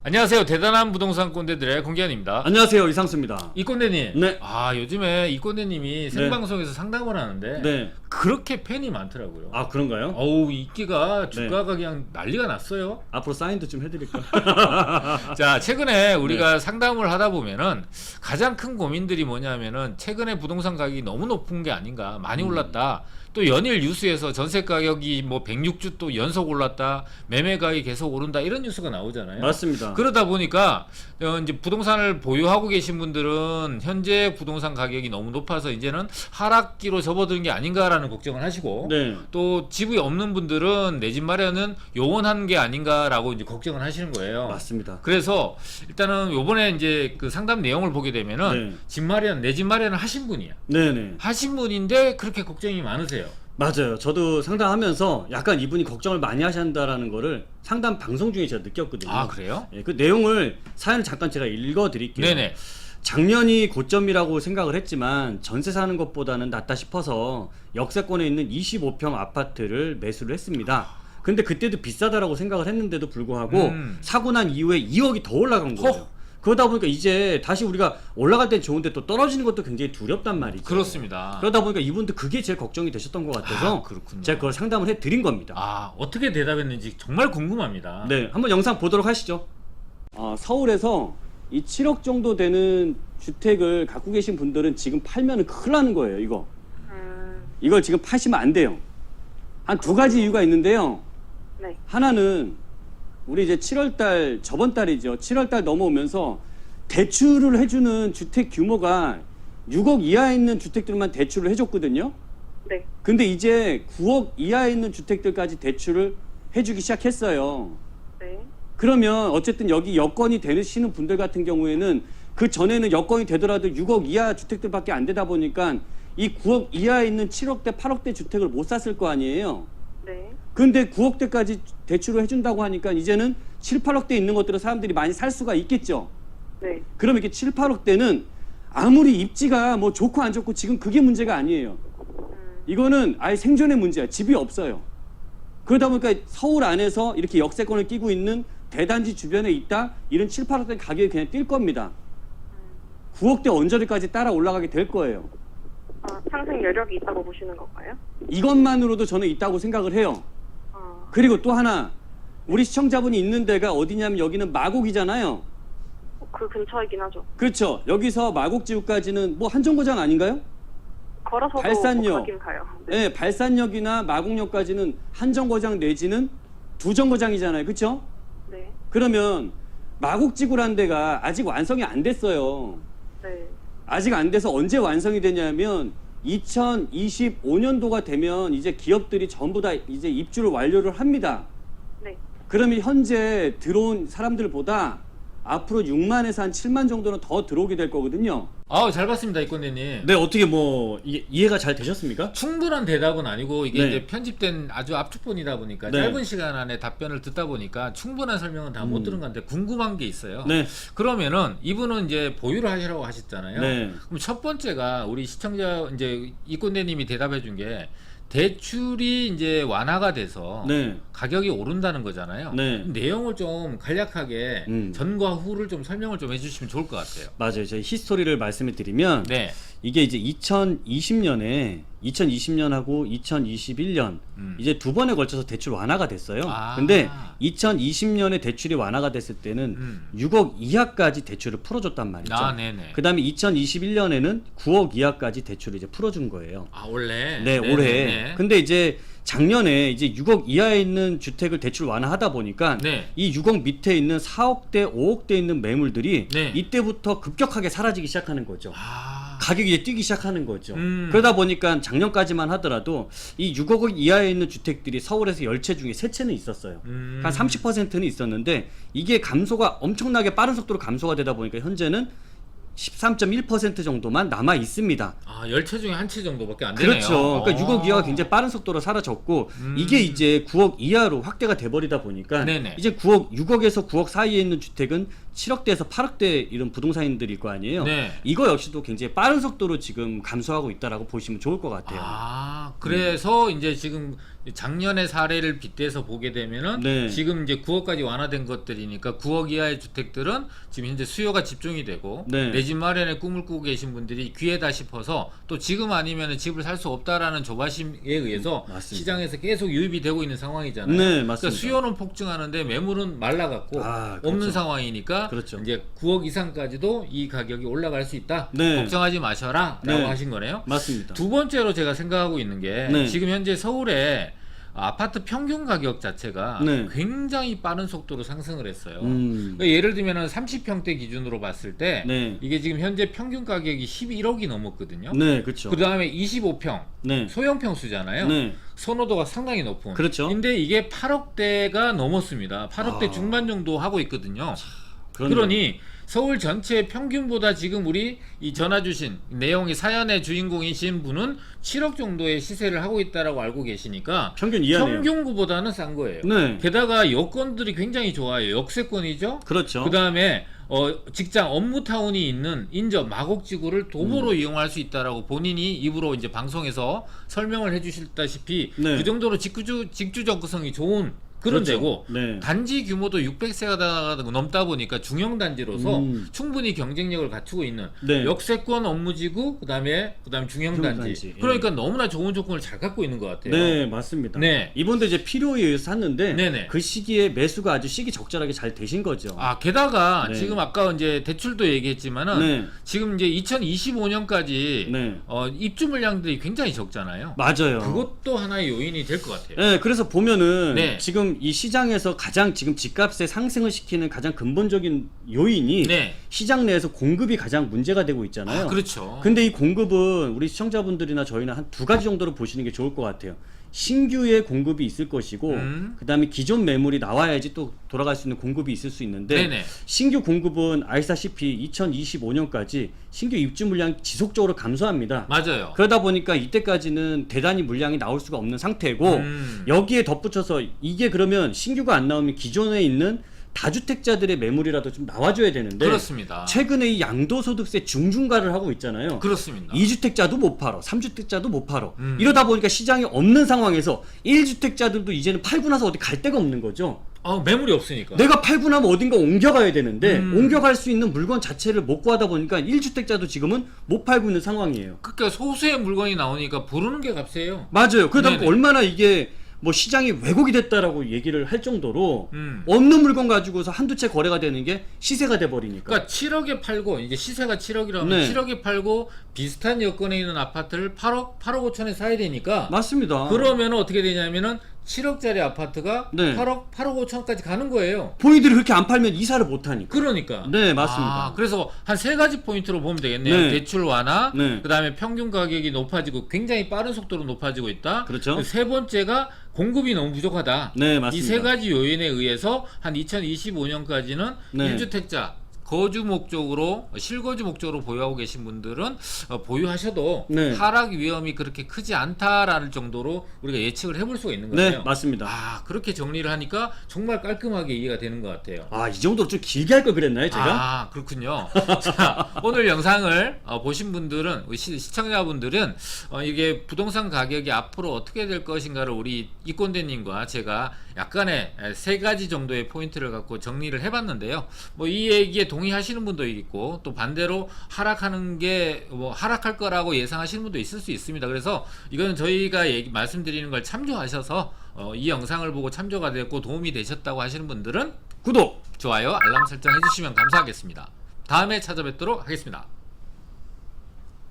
안녕하세요. 대단한 부동산 꼰대들의 공기환입니다. 안녕하세요, 이상수입니다. 이 꼰대님. 네. 요즘에 이 꼰대님이 생방송에서 상담을 하는데 네. 그렇게 팬이 많더라고요. 아, 그런가요? 어우, 인기가 주가가 그냥 난리가 났어요. 앞으로 사인도 좀 해드릴까? 자, 최근에 우리가 상담을 하다 보면은 가장 큰 고민들이 뭐냐면은 최근에 부동산 가격이 너무 높은 게 아닌가, 많이 올랐다. 또 연일 뉴스에서 전세 가격이 뭐 106주 또 연속 올랐다, 매매 가격이 계속 오른다, 이런 뉴스가 나오잖아요. 맞습니다. 그러다 보니까 이제 부동산을 보유하고 계신 분들은 현재 부동산 가격이 너무 높아서 이제는 하락기로 접어든 게 아닌가라는 걱정을 하시고, 네. 또 집이 없는 분들은 내 집 마련은 요원한 게 아닌가라고 이제 걱정을 하시는 거예요. 맞습니다. 그래서 일단은 요번에 이제 그 상담 내용을 보게 되면은 네. 집 마련, 내 집 마련을 하신 분이야. 네네. 하신 분인데 그렇게 걱정이 많으세요. 맞아요. 저도 상담하면서 약간 이분이 걱정을 많이 하신다라는 거를 상담 방송 중에 제가 느꼈거든요. 아, 그래요? 예, 그 내용을 사연을 잠깐 제가 읽어드릴게요. 네네. 작년이 고점이라고 생각을 했지만 전세 사는 것보다는 낫다 싶어서 역세권에 있는 25평 아파트를 매수를 했습니다. 근데 그때도 비싸다라고 생각을 했는데도 불구하고 사고 난 이후에 2억이 더 올라간 거예요. 그러다 보니까 이제 다시 우리가 올라갈 땐 좋은데 또 떨어지는 것도 굉장히 두렵단 말이죠. 그렇습니다. 그러다 보니까 이분도 그게 제일 걱정이 되셨던 것 같아서 그렇군요. 제가 그걸 상담을 해드린 겁니다. 어떻게 대답했는지 정말 궁금합니다. 네, 한번 영상 보도록 하시죠. 서울에서 이 7억 정도 되는 주택을 갖고 계신 분들은 지금 팔면 큰일 나는 거예요. 이걸 지금 파시면 안 돼요. 한 두 가지 이유가 있는데요. 네. 하나는 우리 이제 7월달, 저번 달이죠. 7월달 넘어오면서 대출을 해주는 주택 규모가 6억 이하에 있는 주택들만 대출을 해줬거든요. 네. 근데 이제 9억 이하에 있는 주택들까지 대출을 해주기 시작했어요. 네. 그러면 어쨌든 여기 여건이 되시는 분들 같은 경우에는 그 전에는 여건이 되더라도 6억 이하 주택들밖에 안 되다 보니까 이 9억 이하에 있는 7억대, 8억대 주택을 못 샀을 거 아니에요. 네. 근데 9억대까지 대출을 해준다고 하니까 이제는 7, 8억대 있는 것들은 사람들이 많이 살 수가 있겠죠. 네. 그러면 이렇게 7, 8억대는 아무리 입지가 뭐 좋고 안 좋고 지금 그게 문제가 아니에요. 이거는 아예 생존의 문제야. 집이 없어요. 그러다 보니까 서울 안에서 이렇게 역세권을 끼고 있는 대단지 주변에 있다? 이런 7, 8억대 가격이 그냥 뛸 겁니다. 9억대 언저리까지 따라 올라가게 될 거예요. 상승 여력이 있다고 보시는 건가요? 이것만으로도 저는 있다고 생각을 해요. 그리고 또 하나, 우리 시청자분이 있는 데가 어디냐면 여기는 마곡이잖아요. 그 근처이긴 하죠. 그렇죠. 여기서 마곡지구까지는 뭐 한 정거장 아닌가요? 걸어서도 발산역. 가긴 가요. 네, 발산역이나 마곡역까지는 한 정거장 내지는 두 정거장이잖아요. 그렇죠? 네. 그러면 마곡지구라는 데가 아직 완성이 안 됐어요. 네. 아직 안 돼서 언제 완성이 되냐면 2025년도가 되면 이제 기업들이 전부 다 이제 입주를 완료를 합니다. 네. 그러면 현재 들어온 사람들보다 앞으로 6만에서 한 7만 정도는 더 들어오게 될 거거든요. 잘 봤습니다, 이건대님. 네, 어떻게 뭐 이해가 잘 되셨습니까? 충분한 대답은 아니고 이게 네. 이제 편집된 아주 압축본이다 보니까 네. 짧은 시간 안에 답변을 듣다 보니까 충분한 설명은 다 못 들은 건데 궁금한 게 있어요. 네. 그러면은 이분은 이제 보유를 하시라고 하셨잖아요. 네. 그럼 첫 번째가 우리 시청자 이제 이꼰대님이 대답해 준 게 대출이 이제 완화가 돼서 네. 가격이 오른다는 거잖아요. 네. 내용을 좀 간략하게 전과 후를 좀 설명을 좀 해주시면 좋을 것 같아요. 맞아요. 저희 히스토리를 말씀을 드리면 네. 이게 이제 2020년에 2020년하고 2021년 이제 두 번에 걸쳐서 대출 완화가 됐어요. 근데 2020년에 대출이 완화가 됐을 때는 6억 이하까지 대출을 풀어줬단 말이죠. 네네. 그 다음에 2021년에는 9억 이하까지 대출을 이제 풀어준 거예요. 올해? 네, 네네네. 올해. 근데 이제 작년에 이제 6억 이하에 있는 주택을 대출 완화하다 보니까 네. 이 6억 밑에 있는 4억대, 5억대 있는 매물들이 네. 이때부터 급격하게 사라지기 시작하는 거죠. 가격이 이제 뛰기 시작하는 거죠. 그러다 보니까 작년까지만 하더라도 이 6억 이하에 있는 주택들이 서울에서 10채 중에 3채는 있었어요. 한 30%는 있었는데 이게 감소가 엄청나게 빠른 속도로 감소가 되다 보니까 현재는 13.1% 정도만 남아 있습니다. 10채 중에 한 채 정도밖에 안 되네요. 그렇죠. 그러니까 6억 이하가 굉장히 빠른 속도로 사라졌고 이게 이제 9억 이하로 확대가 돼 버리다 보니까 네네. 이제 6억에서 9억 사이에 있는 주택은 7억대에서 8억대 이런 부동산인들일 거 아니에요. 네. 이거 역시도 굉장히 빠른 속도로 지금 감소하고 있다라고 보시면 좋을 것 같아요. 그래서 이제 지금 작년의 사례를 빗대서 보게 되면은 네. 지금 이제 9억까지 완화된 것들이니까 9억 이하의 주택들은 지금 현재 수요가 집중이 되고 네. 내 집 마련의 꿈을 꾸고 계신 분들이 기회다 싶어서 또 지금 아니면 집을 살 수 없다라는 조바심에 의해서 맞습니다. 시장에서 계속 유입이 되고 있는 상황이잖아요. 네, 그러니까 맞습니다. 수요는 폭증하는데 매물은 말라갖고 아, 그렇죠. 없는 상황이니까 그렇죠. 이제 9억 이상까지도 이 가격이 올라갈 수 있다. 네. 걱정하지 마셔라라고 네. 하신 거네요. 맞습니다. 두 번째로 제가 생각하고 있는 게 네. 지금 현재 서울에 아파트 평균 가격 자체가 네. 굉장히 빠른 속도로 상승을 했어요. 음. 그러니까 예를 들면 30평대 기준으로 봤을 때 네. 이게 지금 현재 평균 가격이 11억이 넘었거든요. 네, 그렇죠. 그 다음에 25평 네. 소형 평수잖아요. 네. 선호도가 상당히 높은. 그렇죠. 근데 이게 8억대가 넘었습니다. 8억대 아. 중반 정도 하고 있거든요. 그렇네요. 그러니 서울 전체 평균보다 지금 우리 이 전화 주신 내용이 사연의 주인공이신 분은 7억 정도의 시세를 하고 있다라고 알고 계시니까 평균 이하네요. 평균구보다는 싼 거예요. 네. 게다가 여건들이 굉장히 좋아요. 역세권이죠. 그렇죠. 그 다음에 직장 업무타운이 있는 인접 마곡지구를 도보로 이용할 수 있다라고 본인이 입으로 이제 방송에서 설명을 해주셨다시피 네. 그 정도로 직주 접근성이 좋은 그런 그렇죠. 데고 네. 단지 규모도 600세가 넘다 보니까 중형 단지로서 충분히 경쟁력을 갖추고 있는 네. 역세권 업무지구 그다음에 중형 단지. 단지. 예. 그러니까 너무나 좋은 조건을 잘 갖고 있는 것 같아요. 네, 맞습니다. 네. 이번도 이제 필요에 의해서 샀는데 네네. 그 시기에 매수가 아주 시기적절하게 잘 되신 거죠. 아 게다가 네. 지금 아까 이제 대출도 얘기했지만은 네. 지금 이제 2025년까지 네. 입주 물량들이 굉장히 적잖아요. 맞아요. 그것도 하나의 요인이 될 것 같아요. 네, 그래서 보면은 네. 지금 이 시장에서 가장 지금 집값의 상승을 시키는 가장 근본적인 요인이 네. 시장 내에서 공급이 가장 문제가 되고 있잖아요. 아, 그렇죠. 근데 이 공급은 우리 시청자분들이나 저희는 한 두 가지 정도로 보시는 게 좋을 것 같아요. 신규의 공급이 있을 것이고 그다음에 기존 매물이 나와야지 또 돌아갈 수 있는 공급이 있을 수 있는데 네네. 신규 공급은 아시다시피 2025년까지 신규 입주 물량이 지속적으로 감소합니다. 맞아요. 그러다 보니까 이때까지는 대단히 물량이 나올 수가 없는 상태고 여기에 덧붙여서 이게 그러면 신규가 안 나오면 기존에 있는 다주택자들의 매물이라도 좀 나와줘야 되는데 그렇습니다. 최근에 이 양도소득세 중중가를 하고 있잖아요. 그렇습니다. 2주택자도 못 팔어, 3주택자도 못 팔어. 이러다 보니까 시장이 없는 상황에서 1주택자들도 이제는 팔고 나서 어디 갈 데가 없는 거죠. 매물이 없으니까. 내가 팔고 나면 어딘가 옮겨가야 되는데 옮겨갈 수 있는 물건 자체를 못 구하다 보니까 1주택자도 지금은 못 팔고 있는 상황이에요. 그러니까 소수의 물건이 나오니까 부르는 게 값이에요. 맞아요. 그러다 보니까 네네. 얼마나 이게 뭐 시장이 왜곡이 됐다라고 얘기를 할 정도로 음. 없는 물건 가지고서 한두 채 거래가 되는 게 시세가 돼 버리니까. 그러니까 7억에 팔고 이제 시세가 7억이라면 네. 7억에 팔고 비슷한 여건에 있는 아파트를 8억 5천에 사야 되니까 맞습니다. 그러면 어떻게 되냐면은 7억짜리 아파트가 네. 8억 5천까지 가는 거예요. 본인들이 그렇게 안 팔면 이사를 못 하니까. 그러니까. 네, 맞습니다. 그래서 한 세 가지 포인트로 보면 되겠네요. 네. 대출 완화, 네. 그다음에 평균 가격이 높아지고 굉장히 빠른 속도로 높아지고 있다. 그렇죠. 세 번째가 공급이 너무 부족하다. 네, 맞습니다. 이 세 가지 요인에 의해서 한 2025년까지는 네. 1주택자 거주 목적으로 실거주 목적으로 보유하고 계신 분들은 보유하셔도 네. 하락 위험이 그렇게 크지 않다라는 정도로 우리가 예측을 해볼 수가 있는 네, 거예요. 맞습니다. 그렇게 정리를 하니까 정말 깔끔하게 이해가 되는 것 같아요. 이 정도로 좀 길게 할 걸 그랬나요, 제가? 그렇군요. 자, 오늘 영상을 보신 분들은, 우리 시청자분들은 이게 부동산 가격이 앞으로 어떻게 될 것인가를 우리 이꼰대님과 제가 약간의 세 가지 정도의 포인트를 갖고 정리를 해봤는데요. 뭐 이 얘기에 동의하시는 분도 있고 또 반대로 하락하는 게 뭐 하락할 거라고 예상하시는 분도 있을 수 있습니다. 그래서 이거는 저희가 말씀드리는 걸 참조하셔서 이 영상을 보고 참조가 됐고 도움이 되셨다고 하시는 분들은 구독! 좋아요, 알람 설정 해주시면 감사하겠습니다. 다음에 찾아뵙도록 하겠습니다.